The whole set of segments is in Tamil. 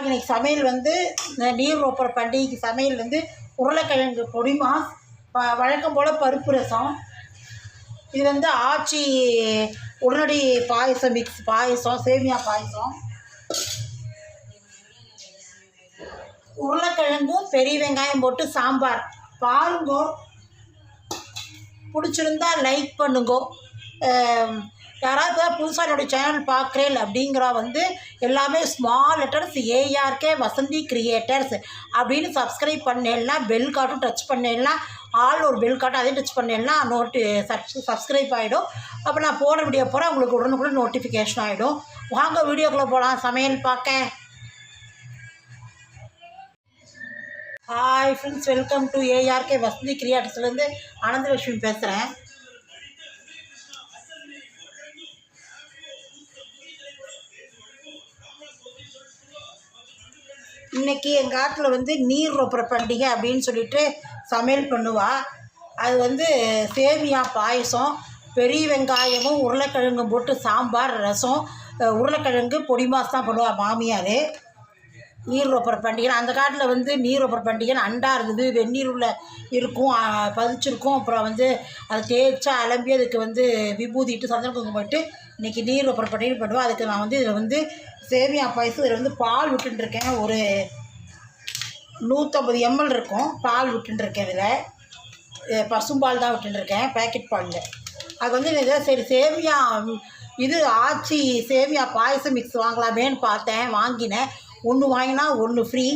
இன்னைக்கு சமையல் வந்து இந்த நீர் ரோப்பர் பண்டிகைக்கு சமையல் வந்து உருளைக்கிழங்கு பொடி மாஸ், வழக்கம் போல் பருப்பு ரசம். இது வந்து ஆச்சி உடனடி பாயசம், மிக்ஸ் பாயசம், சேமியா பாயசம். உருளைக்கிழங்கும் பெரிய வெங்காயம் போட்டு சாம்பார். பாருங்கோ, பிடிச்சிருந்தா லைக் பண்ணுங்கோ. யாராவது புதுசாக என்னுடைய சேனல் பார்க்குறேன் அப்படிங்கிற வந்து எல்லாமே small letters ARK Vasanthi creators அப்படின்னு சப்ஸ்கிரைப் பண்ணேன்னா பெல் காட்டும் டச் பண்ணேன்னா ஆல் ஒரு பெல் காட்டும் அதையும் டச் பண்ணேன்னா சப்ஸ்கிரைப் ஆகிடும். அப்போ நான் போட வீடியோ போகிறேன் உங்களுக்கு உடனுக்குடன் நோட்டிஃபிகேஷன் ஆகிடும். வாங்க வீடியோக்குள்ளே போகலாம் சமையல் பார்க்க. Hi friends, welcome to ARK Vasanthi கிரியேட்டர்ஸ்லேருந்து ஆனந்தலட்சுமி பேசுகிறேன். இன்றைக்கி எங்கள் ஆட்டில் வந்து நீர் ரொப்புற பண்டிகை அப்படின்னு சொல்லிட்டு சமையல் பண்ணுவாள். அது வந்து சேமியா பாயசம், பெரிய வெங்காயமும் உருளைக்கிழங்கும் போட்டு சாம்பார், ரசம், உருளைக்கிழங்கு பொடி மாஸ் தான் பண்ணுவாள் மாமியார். நீர் ரொப்புற பண்டிகை அந்த காட்டில் வந்து நீர் ரொப்புற பண்டிகை அண்டா இருக்குது, வெந்நீர் உள்ள இருக்கும், பதிச்சிருக்கும். அப்புறம் வந்து அதை தேய்ச்சா அலம்பி அதுக்கு வந்து விபூதிட்டு சந்தன குங்குமம் போட்டு இன்றைக்கி நீர் ரொப்புற பண்டிகை பண்ணுவோம். அதுக்கு நான் வந்து இதில் வந்து சேமியா பாயசம், இதில் வந்து பால் விட்டுருக்கேன். ஒரு 150 ml இருக்கும் பால் விட்டுருக்கேன். இதில் பசும்பால் தான் விட்டுருக்கேன், பேக்கெட் பாலில். அது வந்து இதை சரி சேமியா இது ஆச்சி சேமியா பாயசம் மிக்ஸ் வாங்கலாமேன்னு பார்த்தேன், வாங்கினேன். ஒன்று வாங்கினா ஒன்று ஃப்ரீ.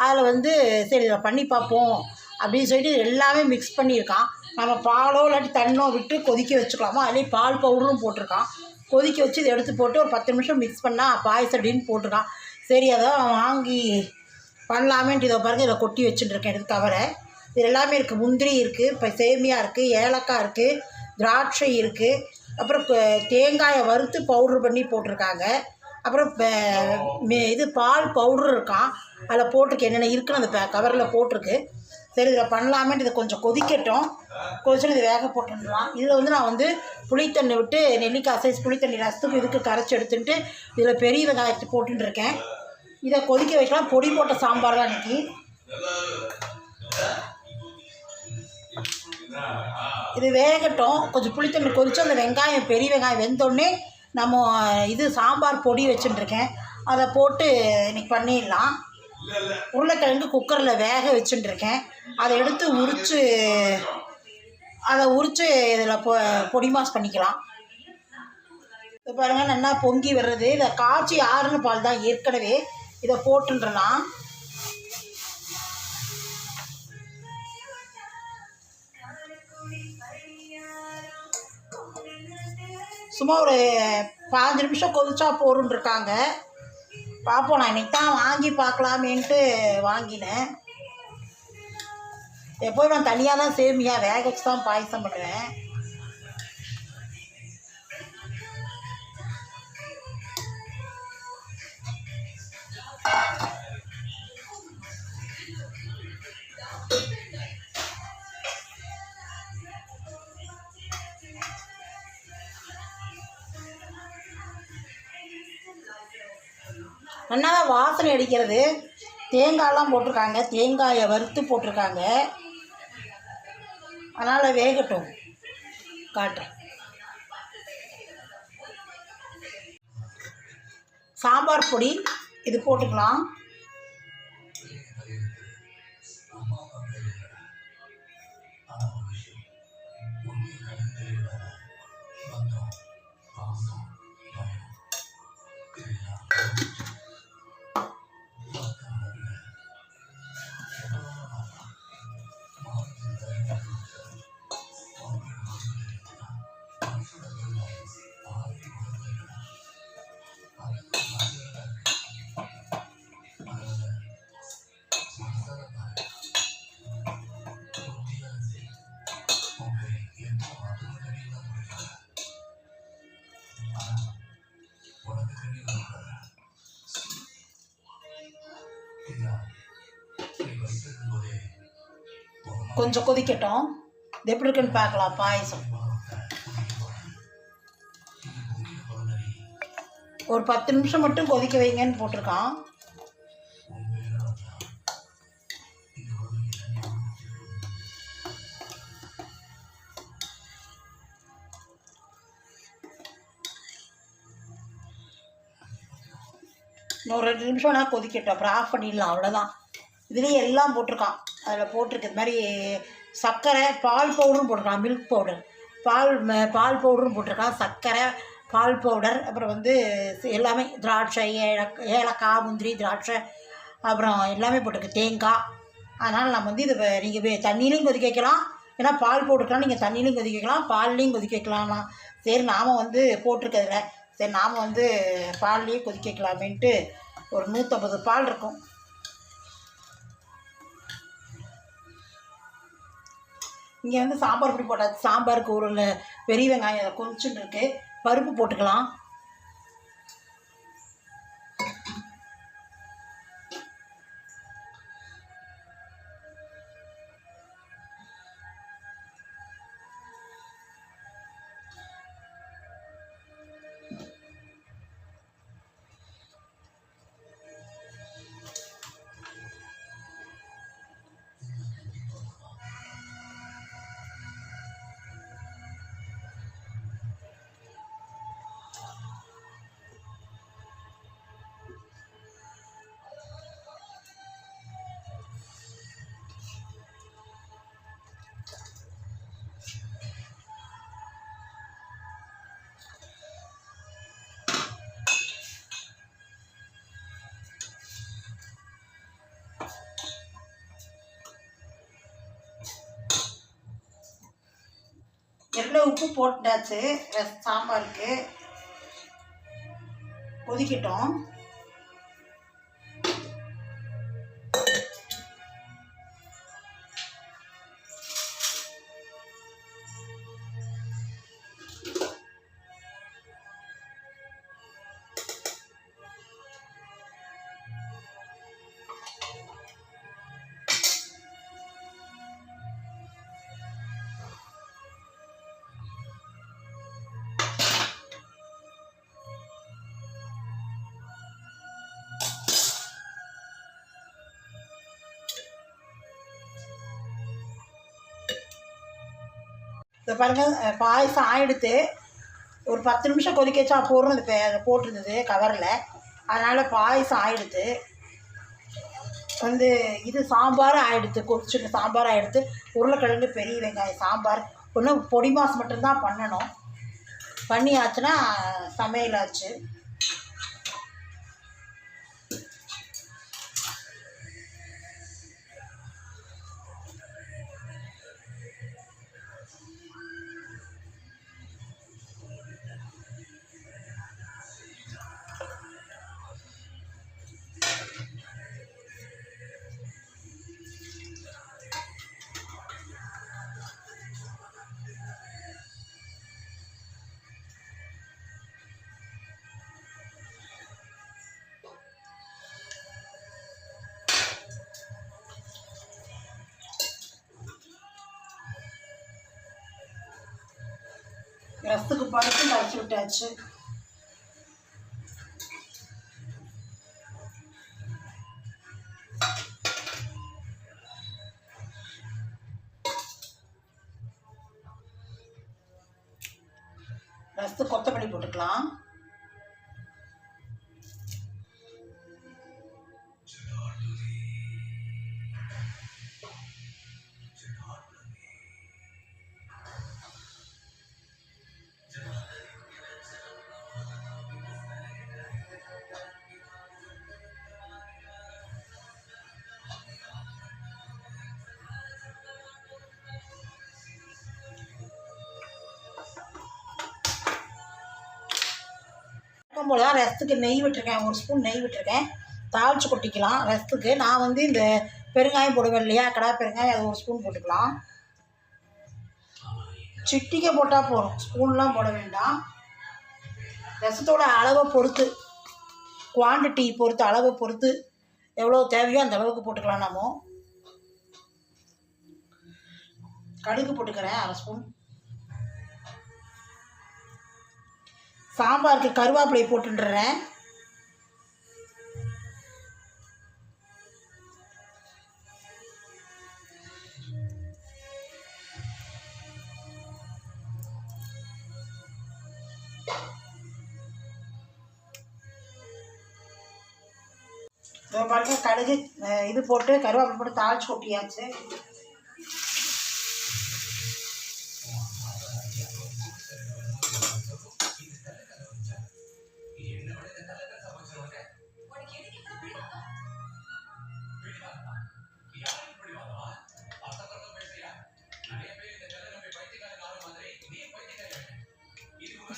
அதில் வந்து சரி இதை பண்ணி பார்ப்போம் அப்படின்னு சொல்லிட்டு எல்லாமே மிக்ஸ் பண்ணியிருக்கான். நம்ம பாலோ இல்லாட்டி தண்ணோ விட்டு கொதிக்க வச்சுக்கலாமோ, அதுலேயே பால் பவுடரும் போட்டிருக்கான். கொதிக்க வச்சு இதை எடுத்து போட்டு ஒரு 10 நிமிஷம் மிக்ஸ் பண்ணால் பாயசம் அப்படின்னு போட்டிருக்கான். சரி அதை வாங்கி பண்ணலாமேன்ட்டு இதை பாருங்கள், இதை கொட்டி வச்சுட்டுருக்கேன் எடுத்து கவரை. இது எல்லாமே இருக்குது. முந்திரி இருக்குது, இப்போ சேமியா இருக்குது, ஏலக்காய் இருக்குது, திராட்சை இருக்குது, அப்புறம் தேங்காயை வறுத்து பவுட்ரு பண்ணி போட்டிருக்காங்க. அப்புறம் இது பால் பவுட்ரு இருக்கான், அதில் போட்டிருக்கு என்னென்ன இருக்குன்னு அந்த கவரில் போட்டிருக்கு. சரி இதில் பண்ணலாமேன்ட்டு இதை கொஞ்சம் கொதிக்கட்டும். கொதிச்சுன்னு இதை வேக போட்டுடலாம். இதில் வந்து நான் வந்து புளித்தண்ணி விட்டு நெல்லிக்காய் சைஸ் புளித்தண்ணி ரசத்துக்கு இதுக்கு கரைச்சி எடுத்துட்டு இதில் பெரிய வெங்காயத்தை போட்டுருக்கேன். இதை கொதிக்க வைக்கலாம். பொடி போட்ட சாம்பார் தான் இன்றைக்கி. இது வேகட்டும். கொஞ்சம் புளித்தண்ணி கொதித்து அந்த வெங்காயம் பெரிய வெங்காயம் வெந்தோடனே நம்ம இது சாம்பார் பொடி வச்சுட்டுருக்கேன், அதை போட்டு இன்றைக்கி பண்ணிடலாம். உருளைக்கிழங்கு குக்கரில் வேக வச்சுட்டுருக்கேன். அதை எடுத்து உரித்து இதில் பொடி மாஸ் பண்ணிக்கலாம். இப்போ பாருங்கள் நல்லா பொங்கி வர்றது. இதை காய்ச்சி ஆறுன பால் தான் ஏற்கனவே. இதை போட்டுடலாம். சும்மா ஒரு 5 நிமிஷம் கொதிச்சா போருன்ருக்காங்க. பார்ப்போம். நான் இன்றைக்கி தான் வாங்கி பார்க்கலாமேன்ட்டு வாங்கினேன். எப்போதும் நான் தனியாக தான் சேமியா வேக வச்சு தான் பாயசம் பண்ணுவேன். நல்லா தான் வாசனை அடிக்கிறது. தேங்காயெலாம் போட்டிருக்காங்க, தேங்காயை வறுத்து போட்டிருக்காங்க. அதனால் வேகட்டும், காட்டுறேன். சாம்பார் பொடி இது போட்டுக்கலாம். கொஞ்சம் கொதிக்கட்டும். இது எப்படி இருக்குன்னு பார்க்கலாம். பாயசம் ஒரு 10 நிமிஷம் மட்டும் கொதிக்க வைங்கன்னு போட்டிருக்கான். இன்னும் 2 நிமிஷம் நான் கொதிக்கட்டும், அப்புறம் ஆஃப் பண்ணிடலாம், அவ்வளோதான். இதுலேயே எல்லாம் போட்டிருக்கான். அதில் போட்டிருக்கு இது மாதிரி சர்க்கரை, பால் பவுடரும் போட்டிருக்கான், மில்க் பவுடர், பால் பவுடரும் போட்டிருக்கான், சர்க்கரை, பால் பவுடர், அப்புறம் வந்து எல்லாமே திராட்சை, ஏலக்காய், முந்திரி, திராட்சை, அப்புறம் எல்லாமே போட்டிருக்கு, தேங்காய். அதனால் நம்ம வந்து இதை நீங்கள் தண்ணியிலையும் கொதிக்க வைக்கலாம், ஏன்னா பால் போட்டுக்கலாம், நீங்கள் தண்ணியிலையும் கொதிக்க வைக்கலாம், பால்லையும் கொதிக்க வைக்கலாம்னா. சரி நாம் வந்து போட்டிருக்கிறதுல சரி நாம் வந்து பால்லையே கொதிக்க வைக்கலாமேன்ட்டு ஒரு 150 பால் இருக்கும். இங்கே வந்து சாம்பார் பொடி போட்டாச்சு. சாம்பாருக்கு ஒரு பெரிய வெங்காயம் அதை கொதிச்சுட்டு இருக்கு. பருப்பு போட்டுக்கலாம். எவ்வளோ உப்பு போட்டாச்சு. சாம்பாருக்கு கொதிக்கட்டும். இதை பாருங்கள், பாயசம் ஆகிடுத்து. ஒரு 10 நிமிஷம் கொதிக்க வச்சா போடுறோம். அது போட்டிருந்தது கவரில், அதனால் பாயசம் ஆகிடுத்து. வந்து இது சாம்பார் ஆகிடுத்து, கொதிச்சுட்டு சாம்பார் ஆகிடுத்து. உருளைக்கிழங்கு, பெரிய வெங்காயம் சாம்பார். ஒன்றும் பொடி மாஸ் மட்டும்தான் பண்ணணும். பண்ணியாச்சுன்னா சமையல் ஆச்சு. ரசத்துக்கு பருப்பு கரைச்சி விட்டாச்சு. ரசத்துக்கு கொத்தமல்லி போட்டுக்கலாம். போல தான் ரசத்துக்கு நெய் விட்டுருக்கேன், 1 ஸ்பூன் நெய் விட்டுருக்கேன். தாளித்து கொட்டிக்கலாம் ரசத்துக்கு. நான் வந்து இந்த பெருங்காயம் போடுவேன் இல்லையா, கடா பெருங்காயம், அது 1 ஸ்பூன் போட்டுக்கலாம். சிட்டிக்கை போட்டால் போதும், ஸ்பூன்லாம் போட வேண்டாம். ரசத்தோட அளவை பொறுத்து, குவான்டிட்டி பொறுத்து, அளவை பொறுத்து எவ்வளோ தேவையோ அந்த அளவுக்கு போட்டுக்கலாம். நாம கடுகு போட்டுக்கிறேன் 1/2 ஸ்பூன். சாம்பாருக்கு கருவேப்பிலை போட்டுடுறேன். இப்போ பாருங்க கடுகு இது போட்டு கருவேப்பிலை போட்டு தாளிச்சு கொட்டியாச்சு.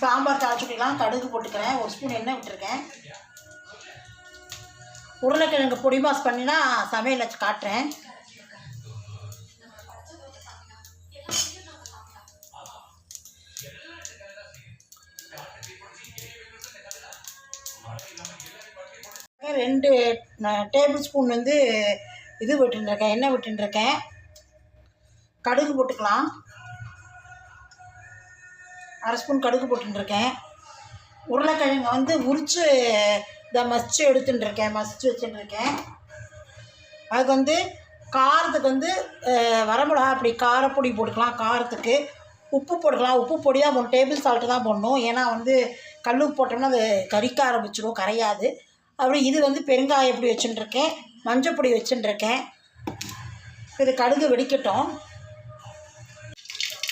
சாம்பார் தாளிச்சுக்கலாம். கடுகு போட்டுக்கிறேன். ஒரு ஸ்பூன் எண்ணெய் விட்டுருக்கேன். உருளைக்கிழங்கு பொடி மாஸ் பண்ணினா சமையல் வச்சு காட்டுறேன். ரெண்டு டேபிள் ஸ்பூன் வந்து இது விட்டுருக்கேன், எண்ணெய் விட்டுருக்கேன். கடுகு போட்டுக்கலாம். அரை ஸ்பூன் கடுகு போட்டுருக்கேன். உருளைக்கிழங்கு வந்து உரித்து இதை மசிச்சு எடுத்துட்டுருக்கேன், மசிச்சு வச்சுட்டுருக்கேன். அதுக்கு வந்து காரத்துக்கு வந்து வரமிளகா அப்படி காரப்பொடி போட்டுக்கலாம். காரத்துக்கு உப்பு போட்டுக்கலாம். உப்பு பொடி தான் 3 டேபிள் சால்ட்டு தான் போடணும். ஏன்னா வந்து கல்லுப்பு போட்டோம்னா அது கறிக்க ஆரம்பிச்சிடும், கரையாது. அப்படி இது வந்து பெருங்காயம் பொடி வச்சுட்டுருக்கேன், மஞ்சள் பொடி வச்சுட்டுருக்கேன். இது கடுகு வெடிக்கட்டும்.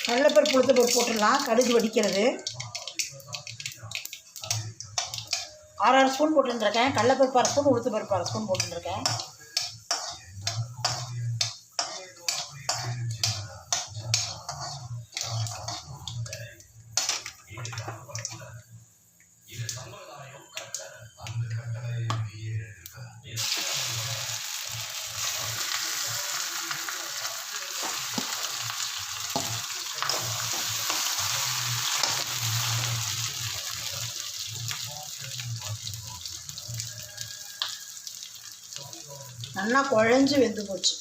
கடலைப்பருப்பு உளுத்தம்பருப்பு போட்டுடலாம். கடுகு வெடிக்கிறது. 6 ஸ்பூன் போட்டுருக்கேன். கடலைப்பருப்பு 1 ஸ்பூன், உளுத்தம்பருப்பு 1 ஸ்பூன் போட்டுருக்கேன். நல்லா குழஞ்சி வெந்து போச்சு.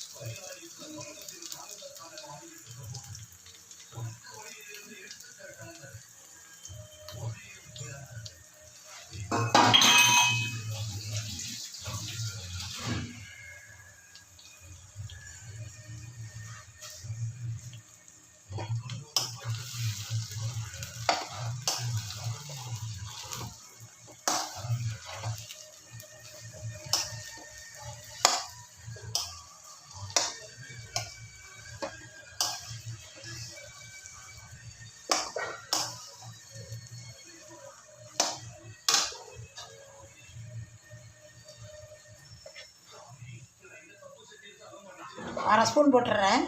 அரை ஸ்பூன் போட்டுடுறேன்.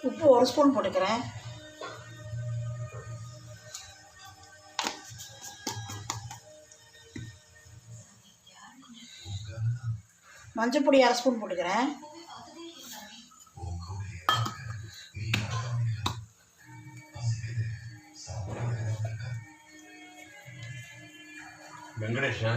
உப்பு 1 ஸ்பூன் போட்டுக்கிறேன். மஞ்சள் பொடி 1/2 ஸ்பூன் போட்டுக்கிறேன். வெங்கடேஷா